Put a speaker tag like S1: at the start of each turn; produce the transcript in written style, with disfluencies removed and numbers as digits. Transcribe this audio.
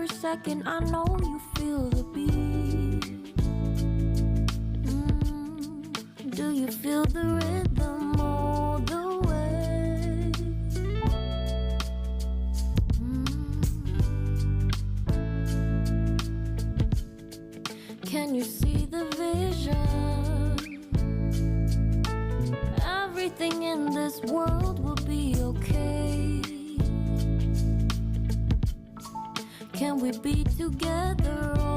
S1: every second. I know you feel the beat. Do you feel the rhythm all the way? Can you see the vision? Everything in this world will be okay. Can we be together